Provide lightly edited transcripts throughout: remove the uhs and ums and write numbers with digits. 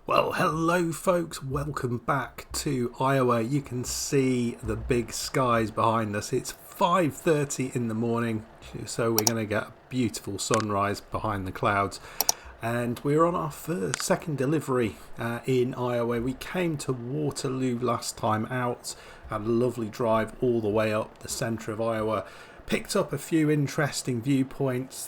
Well, hello folks, welcome back to Iowa. You can see the big skies behind us. It's 5:30 in the morning, so we're going to get a beautiful sunrise behind the clouds. And we're on our second delivery in Iowa. We came to Waterloo last time out, had a lovely drive all the way up the centre of Iowa. Picked up a few interesting viewpoints.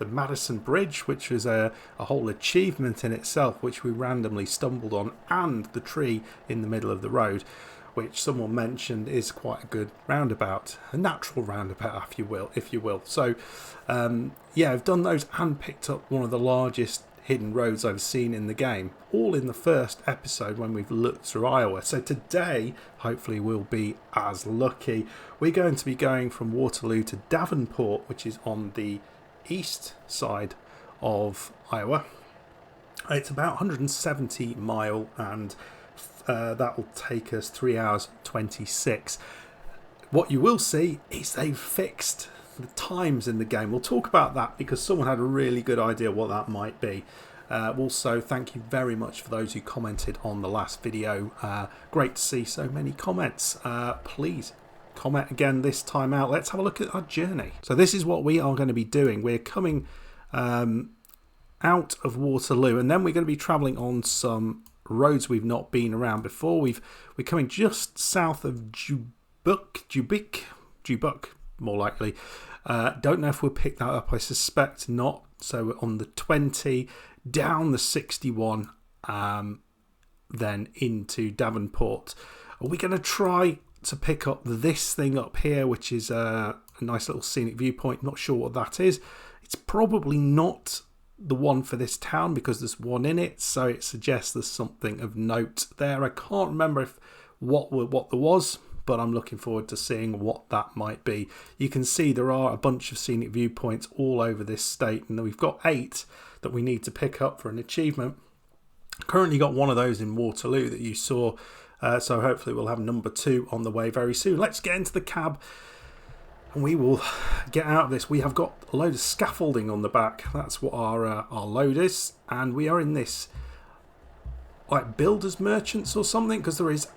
The Madison Bridge, which was a whole achievement in itself, which we randomly stumbled on, and the tree in the middle of the road, which someone mentioned is quite a good roundabout, a natural roundabout, if you will. So, yeah, I've done those and picked up one of the largest hidden roads I've seen in the game, all in the first episode when we've looked through Iowa. So today, hopefully, we'll be as lucky. We're going to be going from Waterloo to Davenport, which is on the east side of Iowa. It's about 170 mile, and that will take us 3 hours 26. What you will see is they've fixed the times in the game. We'll talk about that because someone had a really good idea what that might be. Also, thank you very much for those who commented on the last video. Great to see so many comments. Please comment again this time out. Let's have a look at our journey. So this is what we are going to be doing. We're coming out of Waterloo, and then we're going to be travelling on some roads we've not been around before. We're coming just south of Jubik, more likely. Don't know if we'll pick that up. I suspect not. So we're on the 20, down the 61, then into Davenport. Are we going to try to pick up this thing up here, which is a nice little scenic viewpoint? Not sure what that is. It's probably not the one for this town because there's one in it, so it suggests there's something of note there. I can't remember what there was, but I'm looking forward to seeing what that might be. You can see there are a bunch of scenic viewpoints all over this state, and we've got 8 that we need to pick up for an achievement. Currently got one of those in Waterloo that you saw. So hopefully we'll have number 2 on the way very soon. Let's get into the cab and we will get out of this. We have got a load of scaffolding on the back. That's what our load is. And we are in this like builders merchants or something, because there is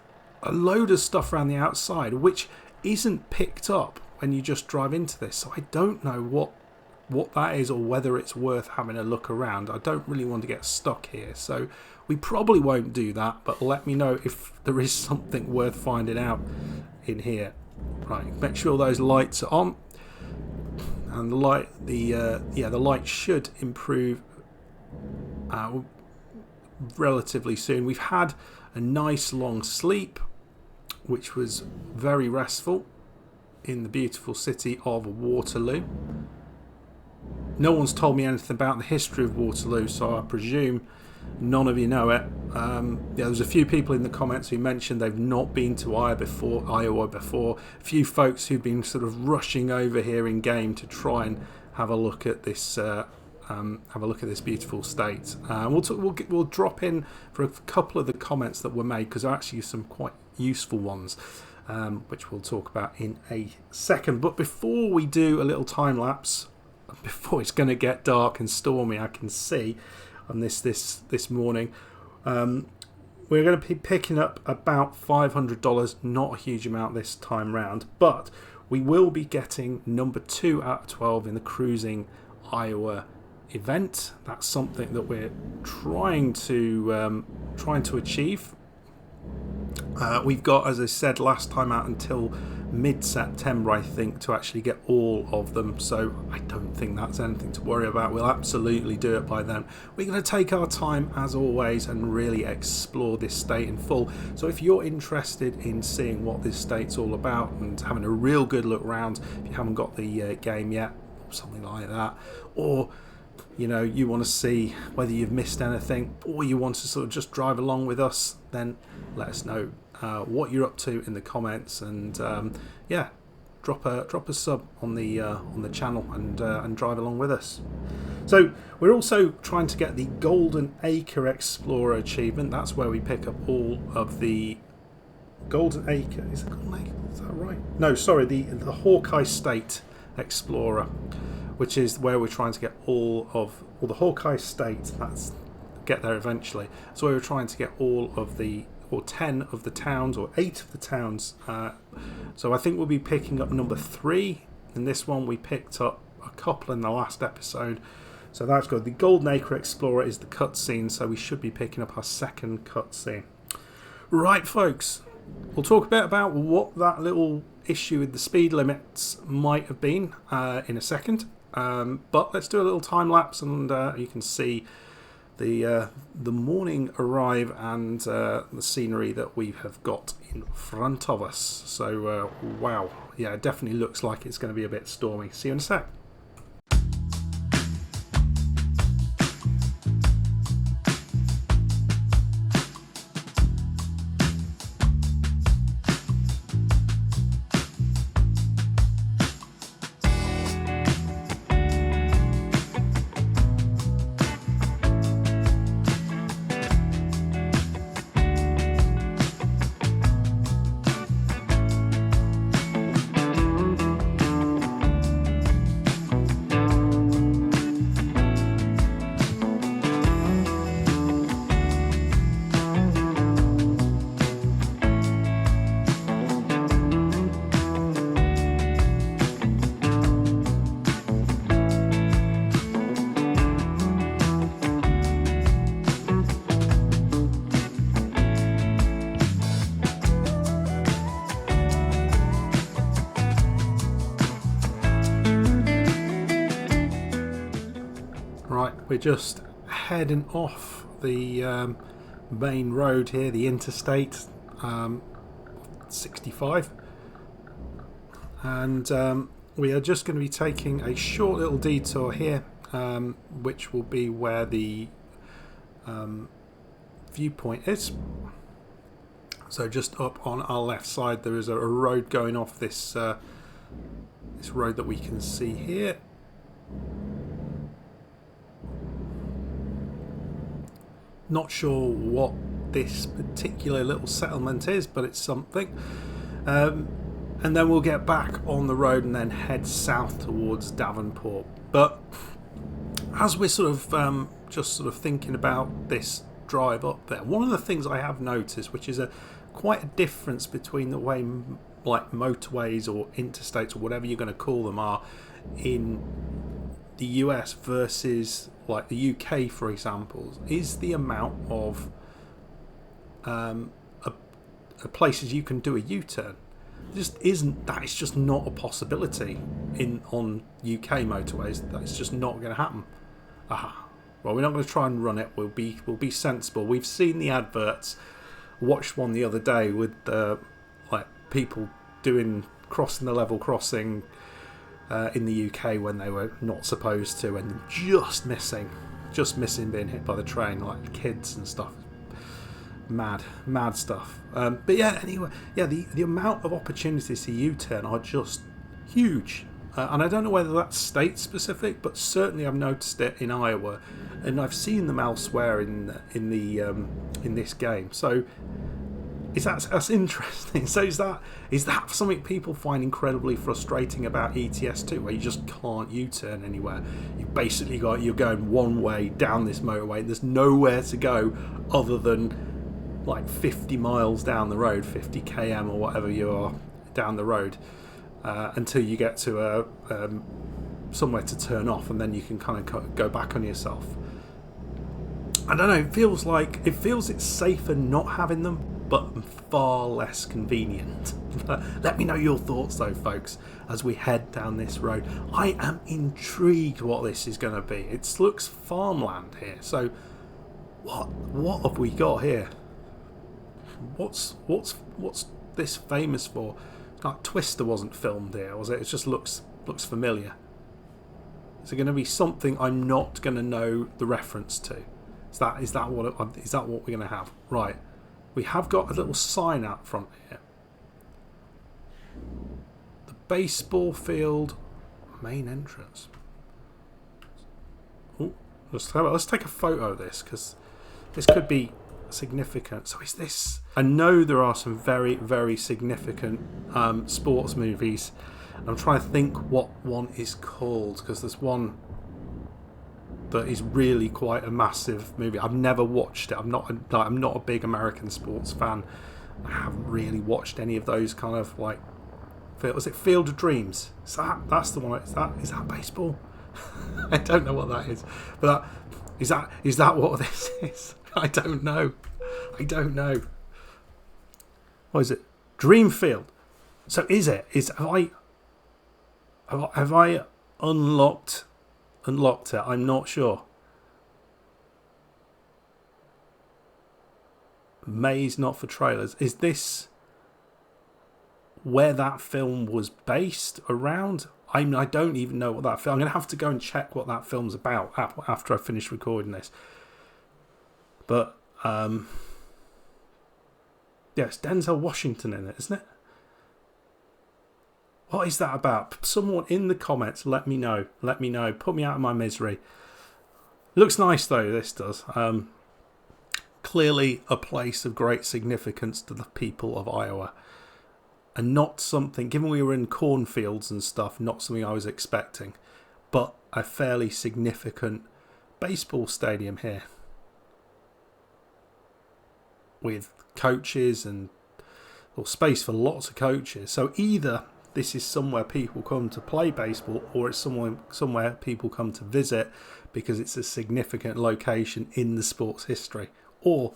a load of stuff around the outside which isn't picked up when you just drive into this. So I don't know what that is or whether it's worth having a look around. I don't really want to get stuck here, so we probably won't do that, but let me know if there is something worth finding out in here. Right, make sure those lights are on, and the light should improve relatively soon. We've had a nice long sleep, which was very restful in the beautiful city of Waterloo. No one's told me anything about the history of Waterloo, so I presume none of you know it. There's a few people in the comments who mentioned they've not been to Iowa before. A few folks who've been sort of rushing over here in game to try and have a look at this. Beautiful state. We'll drop in for a couple of the comments that were made, because there are actually some quite useful ones, which we'll talk about in a second. But before we do a little time lapse, before it's going to get dark and stormy, I can see on this morning, we're going to be picking up about $500, not a huge amount this time round, but we will be getting number 2 out of 12 in the Cruising Iowa event. That's something that we're trying to achieve. We've got, as I said last time out, until mid-September, I think, to actually get all of them, so I don't think that's anything to worry about. We'll absolutely do it by then. We're going to take our time as always and really explore this state in full. So if you're interested in seeing what this state's all about and having a real good look around, if you haven't got the game yet or something like that, or you want to see whether you've missed anything, or you want to sort of just drive along with us, then let us know what you're up to in the comments, and drop a sub on the channel and drive along with us. So we're also trying to get the Golden Acre Explorer achievement. That's where we pick up all of the Golden Acre. Is it Golden Acre? Is that right? No, sorry, the Hawkeye State Explorer, which is where we're trying to get all the Hawkeye State. That's get there eventually. So we were trying to get all of the, or 10 of the towns, or 8 of the towns. So I think we'll be picking up number 3. In this one we picked up a couple in the last episode. So that's good. The Golden Acre Explorer is the cutscene, so we should be picking up our second cutscene. Right, folks. We'll talk a bit about what that little issue with the speed limits might have been in a second. But let's do a little time lapse, and you can see the morning arrive and the scenery that we have got in front of us. So wow, yeah, it definitely looks like it's going to be a bit stormy. See you in a sec. We're just heading off the main road here, the interstate 65, and we are just going to be taking a short little detour here, which will be where the viewpoint is. So just up on our left side there is a road going off this this road that we can see here. Not sure what this particular little settlement is, but it's something. And then we'll get back on the road and then head south towards Davenport. But as we're sort of just sort of thinking about this drive up there, one of the things I have noticed, which is quite a difference between the way like motorways or interstates or whatever you're going to call them are in the US versus like the UK, for example, is the amount of places you can do a U-turn. Just isn't that? It's just not a possibility on UK motorways. That's just not going to happen. Well, we're not going to try and run it. We'll be sensible. We've seen the adverts. Watched one the other day with like people crossing the level crossing in the UK when they were not supposed to, and just missing being hit by the train, like kids and stuff. Mad stuff. But yeah, anyway, yeah, the amount of opportunities to U-turn are just huge, and I don't know whether that's state specific, but certainly I've noticed it in Iowa, and I've seen them elsewhere in this game. So that's interesting. So is that something people find incredibly frustrating about ETS 2, where you just can't U-turn anywhere? You're going one way down this motorway. There's nowhere to go other than like 50 miles down the road, 50 km or whatever you are down the road, until you get to somewhere to turn off, and then you can kind of go back on yourself. I don't know. It feels it's safer not having them, but far less convenient. Let me know your thoughts though, folks, as we head down this road. I am intrigued what this is going to be. It looks farmland here. So what have we got here? What's this famous for? Like Twister wasn't filmed here, was it? It just looks familiar. Is it going to be something I'm not going to know the reference to? Is that what we're going to have? Right. We have got a little sign out front here. The baseball field main entrance. Oh, let's take a photo of this, because this could be significant. So is this? I know there are some very, very significant sports movies. I'm trying to think what one is called, because there's one that is really quite a massive movie. I've never watched it. I'm not a big American sports fan. I haven't really watched any of those kind of like. Was it Field of Dreams? That's the one. Is that baseball? I don't know what that is. But is that what this is? I don't know. What is it? Dreamfield. So is it? Have I unlocked it? I'm not sure. Maze not for trailers. Is this where that film was based around? I don't even know what that film. I'm going to have to go and check what that film's about after I finish recording this. But it's Denzel Washington in it, isn't it? What is that about? Someone in the comments, let me know. Put me out of my misery. Looks nice though, this does. Clearly a place of great significance to the people of Iowa. And not something, given we were in cornfields and stuff, not something I was expecting. But a fairly significant baseball stadium here. With coaches or space for lots of coaches. So either this is somewhere people come to play baseball, or it's somewhere people come to visit because it's a significant location in the sport's history, or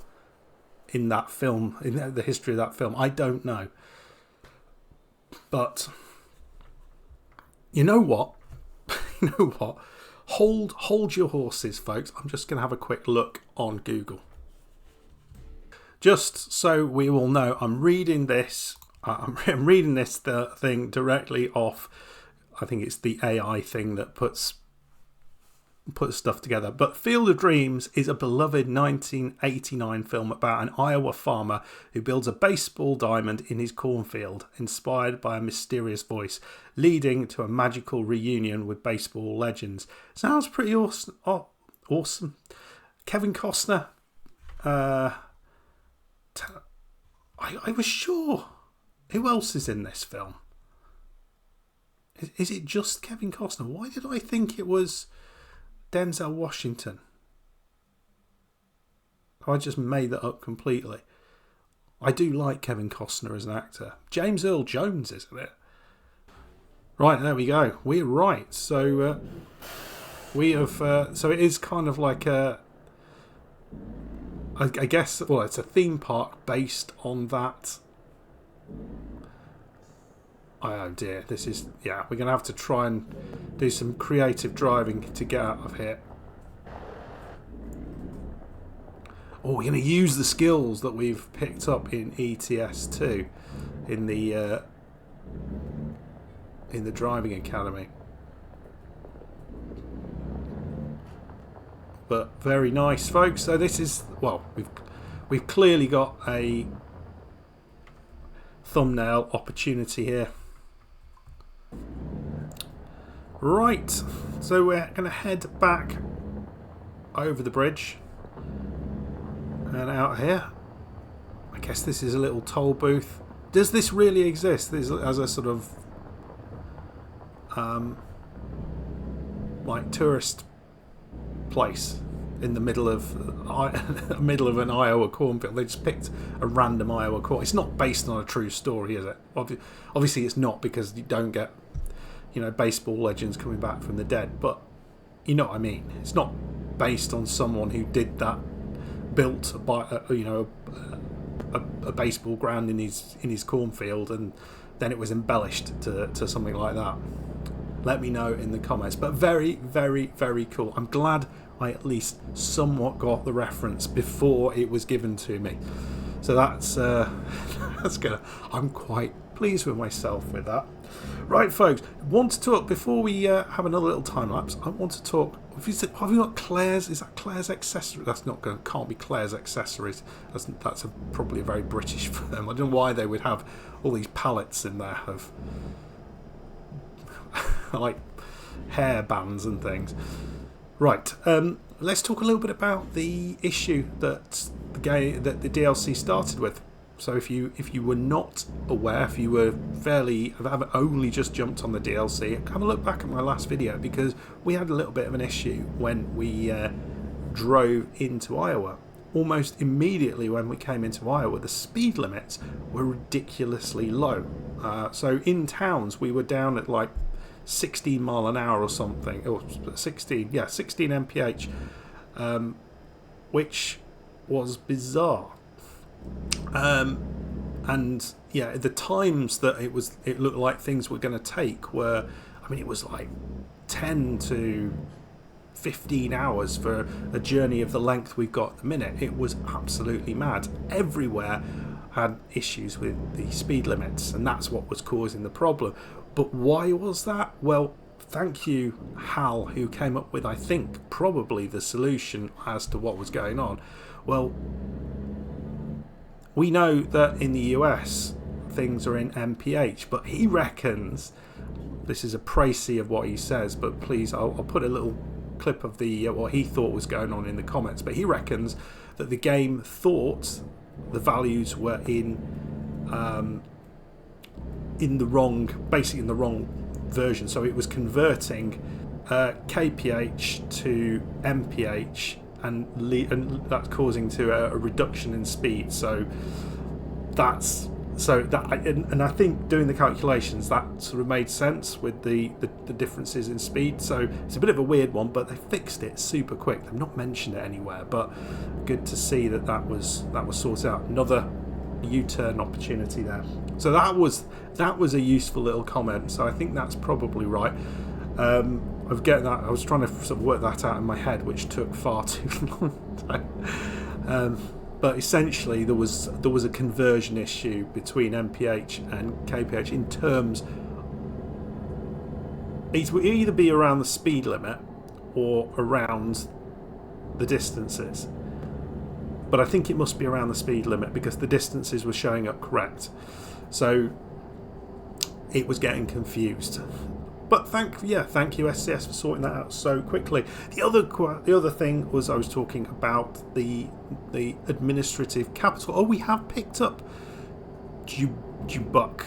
in that film, in the history of that film. I don't know. But you know what? Hold your horses, folks. I'm just going to have a quick look on Google. Just so we all know, I'm reading this thing directly off. I think it's the AI thing that puts stuff together. But Field of Dreams is a beloved 1989 film about an Iowa farmer who builds a baseball diamond in his cornfield, inspired by a mysterious voice, leading to a magical reunion with baseball legends. Sounds pretty awesome. Kevin Costner. I was sure. Who else is in this film? Is it just Kevin Costner? Why did I think it was Denzel Washington? I just made that up completely. I do like Kevin Costner as an actor. James Earl Jones, isn't it? Right, there we go. We're right. So we have. So it is kind of like a. I guess. Well, it's a theme park based on that. Oh dear, this is, we're going to have to try and do some creative driving to get out of here. Oh, we're going to use the skills that we've picked up in ATS 2 in the driving academy. But very nice, folks. So this is, well, we've clearly got a thumbnail opportunity here. Right, so we're going to head back over the bridge and out here. I guess this is a little toll booth. Does this really exist? This as a sort of like tourist place in the middle of an Iowa cornfield. They just picked a random Iowa corn. It's not based on a true story, is it? Obviously, it's not, because you don't get, baseball legends coming back from the dead. But you know what I mean. It's not based on someone who did that, built a baseball ground in his cornfield, and then it was embellished to something like that. Let me know in the comments. But very, very, very cool. I'm glad I at least somewhat got the reference before it was given to me. So that's good. I'm quite pleased with myself with that. Right, folks, want to talk, before we have another little time lapse, I want to talk, have you got Claire's? Is that Claire's Accessories? That's can't be Claire's Accessories. That's probably a very British firm. I don't know why they would have all these pallets in there of like hair bands and things. Right, let's talk a little bit about the issue that the DLC started with. So if you were not aware, if you were have only just jumped on the DLC, have a look back at my last video, because we had a little bit of an issue when we drove into Iowa. Almost immediately when we came into Iowa, the speed limits were ridiculously low. So in towns, we were down at like 16 mile an hour or something, or 16 mph, which was bizarre. And yeah, the times that it looked like things were going to take were, I mean, it was like 10 to 15 hours for a journey of the length we've got at the minute. It was absolutely mad. Everywhere had issues with the speed limits, and that's what was causing the problem. But why was that? Well, thank you, Hal, who came up with, I think, probably the solution as to what was going on. Well, we know that in the US things are in mph, but he reckons, this is a précis of what he says, but please, I'll put a little clip of the what he thought was going on in the comments, but he reckons that the game thought the values were in the wrong version, so it was converting kph to mph, and that's causing to a reduction in speed. And I think doing the calculations, that sort of made sense with the differences in speed. So it's a bit of a weird one, but they fixed it super quick. They've not mentioned it anywhere, but good to see that was sorted out. Another U-turn opportunity there. So that was a useful little comment. So I think that's probably right. Of getting that, I was trying to sort of work that out in my head, which took far too long. But essentially, there was a conversion issue between mph and kph in terms. It would either be around the speed limit or around the distances. But I think it must be around the speed limit, because the distances were showing up correct. So it was getting confused. But thank you SCS for sorting that out so quickly. The other thing was, I was talking about the administrative capital. Oh, we have picked up Dubuque.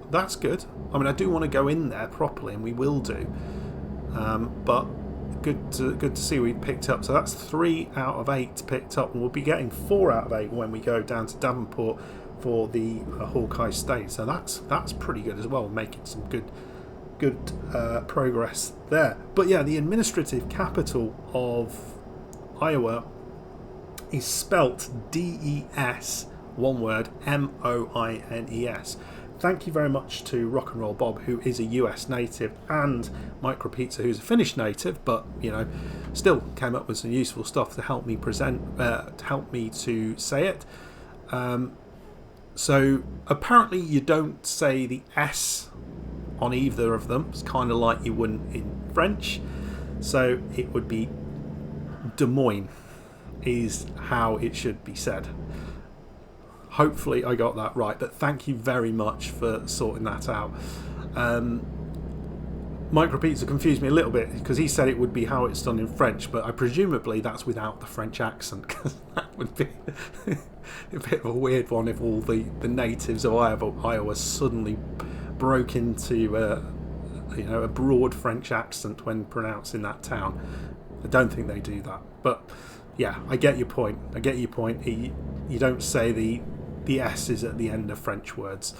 That's good. I mean, I do want to go in there properly, and we will do. But good to see we picked up. So that's 3 out of 8 picked up, and we'll be getting 4 out of 8 when we go down to Davenport for the Hawkeye State. So that's pretty good as well, making some good progress there. But yeah, the administrative capital of Iowa is spelt DES, one word, MOINES. Thank you very much to Rock and Roll Bob, who is a US native, and Micro Pizza, who's a Finnish native, but still came up with some useful stuff to help me to say it. So apparently you don't say the S on either of them. It's kind of like you wouldn't in French. So it would be Des Moines is how it should be said. Hopefully I got that right, but thank you very much for sorting that out. Micro Pizza confused me a little bit, because he said it would be how it's done in French, but presumably that's without the French accent, because that would be a bit of a weird one if all the natives of Iowa suddenly broke into a broad French accent when pronouncing that town. I don't think they do that, but yeah, I get your point. You don't say the S's at the end of French words.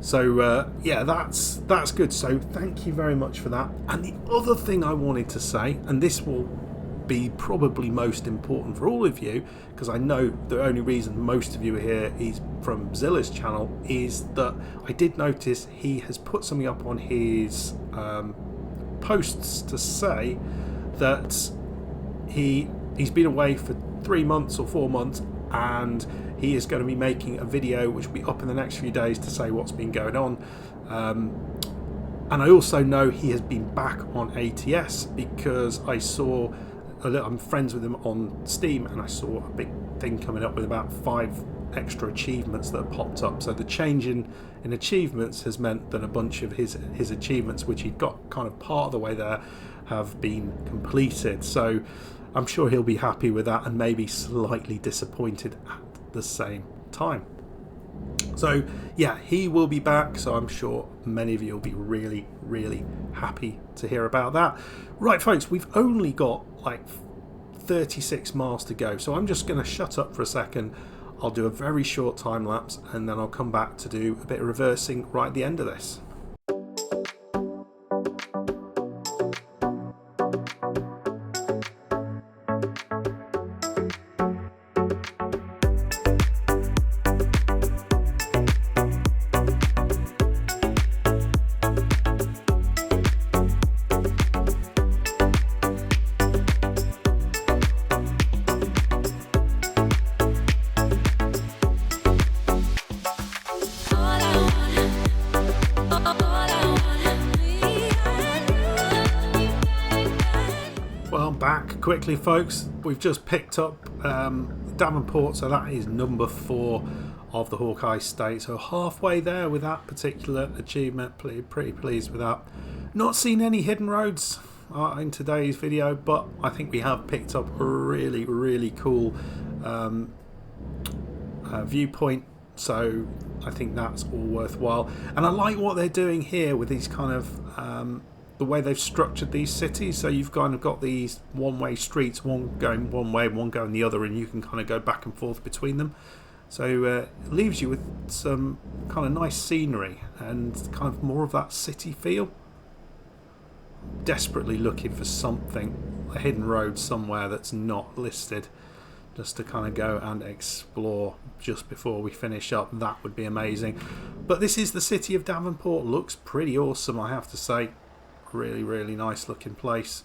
So yeah, that's good. So thank you very much for that. And the other thing I wanted to say, and this will be probably most important for all of you, because I know the only reason most of you are here is from Zilla's channel, is that I did notice he has put something up on his posts to say that he's been away for 3 months or 4 months, and he is going to be making a video which will be up in the next few days to say what's been going on. And I also know he has been back on ATS, because I'm friends with him on Steam, and I saw a big thing coming up with about 5 extra achievements that have popped up. So the change in achievements has meant that a bunch of his achievements, which he'd got kind of part of the way there, have been completed. So I'm sure he'll be happy with that, and maybe slightly disappointed at the same time. So yeah, he will be back, so I'm sure many of you will be really, really happy to hear about that. Right, folks, we've only got like 36 miles to go, so I'm just going to shut up for a second. I'll do a very short time lapse, and then I'll come back to do a bit of reversing right at the end of this. Back quickly, folks. We've just picked up Davenport, so that is number 4 of the Hawkeye State. So halfway there with that particular achievement. Pretty pleased with that. Not seen any hidden roads in today's video, but I think we have picked up a really, really cool viewpoint. So I think that's all worthwhile. And I like what they're doing here with these kind of the way they've structured these cities. So you've kind of got these one-way streets, one going one way, one going the other, and you can kind of go back and forth between them. So it leaves you with some kind of nice scenery and kind of more of that city feel. Desperately looking for something, a hidden road somewhere that's not listed, just to kind of go and explore just before we finish up. That would be amazing. But this is the city of Davenport. Looks pretty awesome, I have to say. Really, really nice looking place.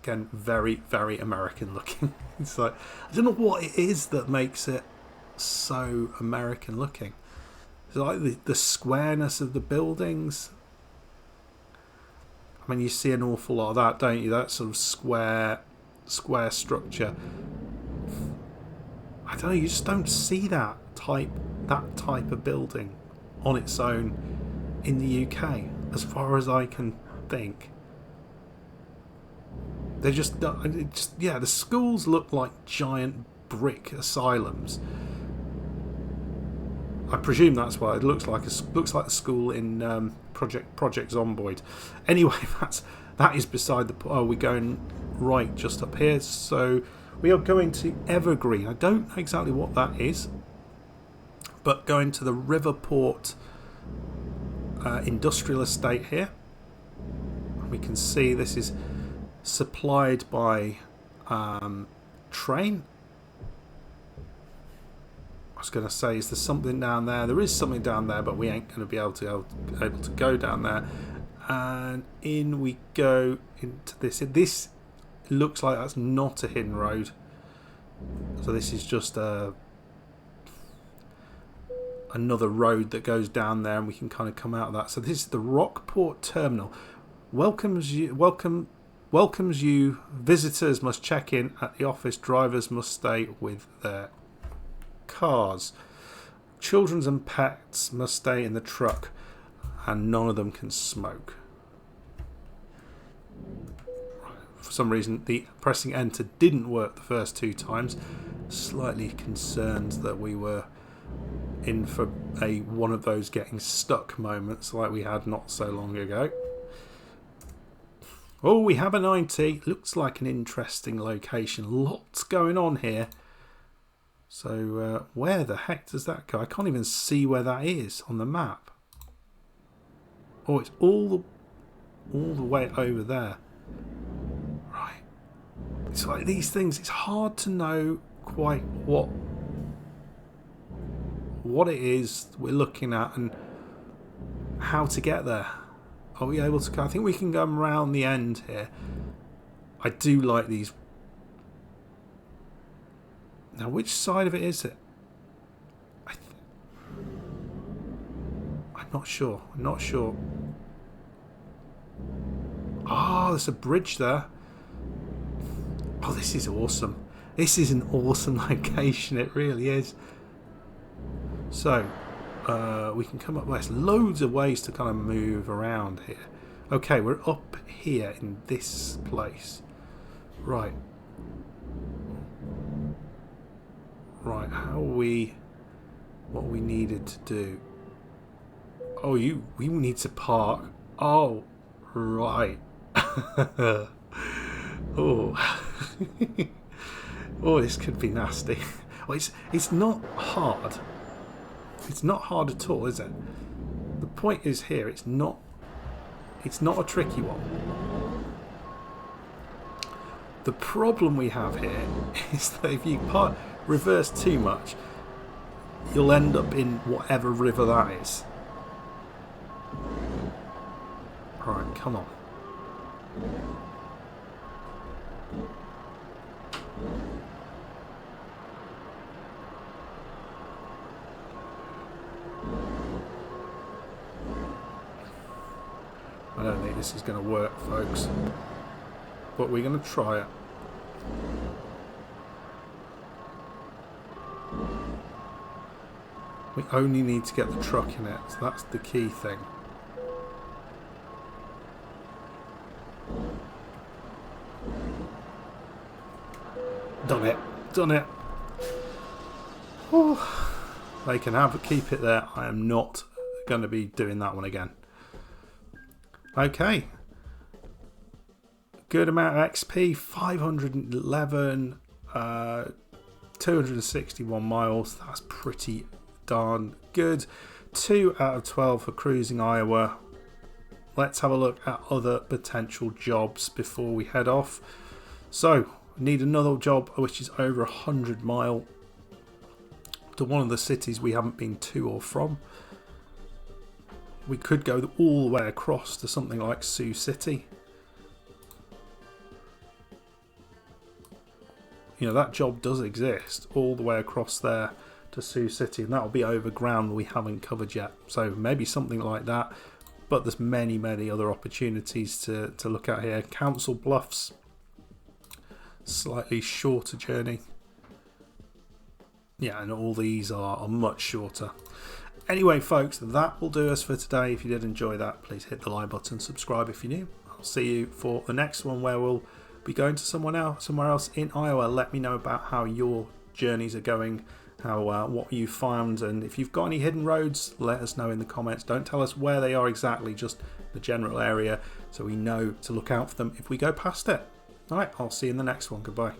Again, very, very American looking. It's like, I don't know what it is that makes it so American looking. It's like the squareness of the buildings. I mean, you see an awful lot of that, don't you? That sort of square structure. I don't know, you just don't see that type of building on its own in the UK, as far as I can think. They just yeah, the schools look like giant brick asylums. I presume that's why it looks like the school in Project Zomboid. Anyway, that is beside the point. Oh, we're going right just up here, so we are going to Evergreen. I don't know exactly what that is, but going to the Riverport industrial estate here. We can see this is supplied by train. I was going to say, is there something down there? There is something down there, but we ain't going to be able to go down there. And in we go into this. This looks like that's not a hidden road. So this is just another road that goes down there, and we can kind of come out of that. So this is the Rockport Terminal. Welcomes you. Visitors must check in at the office. Drivers must stay with their cars. Children and pets must stay in the truck, and none of them can smoke. For some reason, the pressing enter didn't work the first 2 times. Slightly concerned that we were in for one of those getting stuck moments like we had not so long ago. Oh, we have a 90. Looks like an interesting location. Lots going on here. So where the heck does that go? I can't even see where that is on the map. Oh, it's all the way over there. Right. It's like these things. It's hard to know quite what it is we're looking at and how to get there. Are we able to go? I think we can go around the end here. I do like these. Now, which side of it is it? I'm not sure. Ah, there's a bridge there. Oh, this is awesome. This is an awesome location. It really is. So, we can come up. There's loads of ways to kind of move around here. Okay, we're up here in this place. Right, how are we what we needed to do. Oh, we need to park. Oh, right. Oh. Oh, this could be nasty. Well, it's not hard. It's not hard at all, is it? The point is here, it's not a tricky one. The problem we have here is that if you reverse too much, you'll end up in whatever river that is. Alright, come on. I don't think this is going to work, folks, but we're going to try it. We only need to get the truck in it, so that's the key thing. Done it. Done it. Whew. They can keep it there. I am not going to be doing that one again. Okay. Good amount of XP. 511. 261 miles. That's pretty darn good. 2 out of 12 for cruising Iowa. Let's have a look at other potential jobs before we head off. So, need another job which is over 100 mile to one of the cities we haven't been to or from. We could go all the way across to something like Sioux City. You know, that job does exist all the way across there to Sioux City, and that'll be over ground we haven't covered yet. So maybe something like that. But there's many other opportunities to look at here. Council Bluffs, slightly shorter journey. Yeah, and all these are much shorter. Anyway, folks, that will do us for today. If you did enjoy that, please hit the like button, subscribe if you're new. I'll see you for the next one, where we'll be going to somewhere else in Iowa. Let me know about how your journeys are going, how what you found, and if you've got any hidden roads, let us know in the comments. Don't tell us where they are exactly, just the general area, so we know to look out for them if we go past it. Alright, I'll see you in the next one. Goodbye.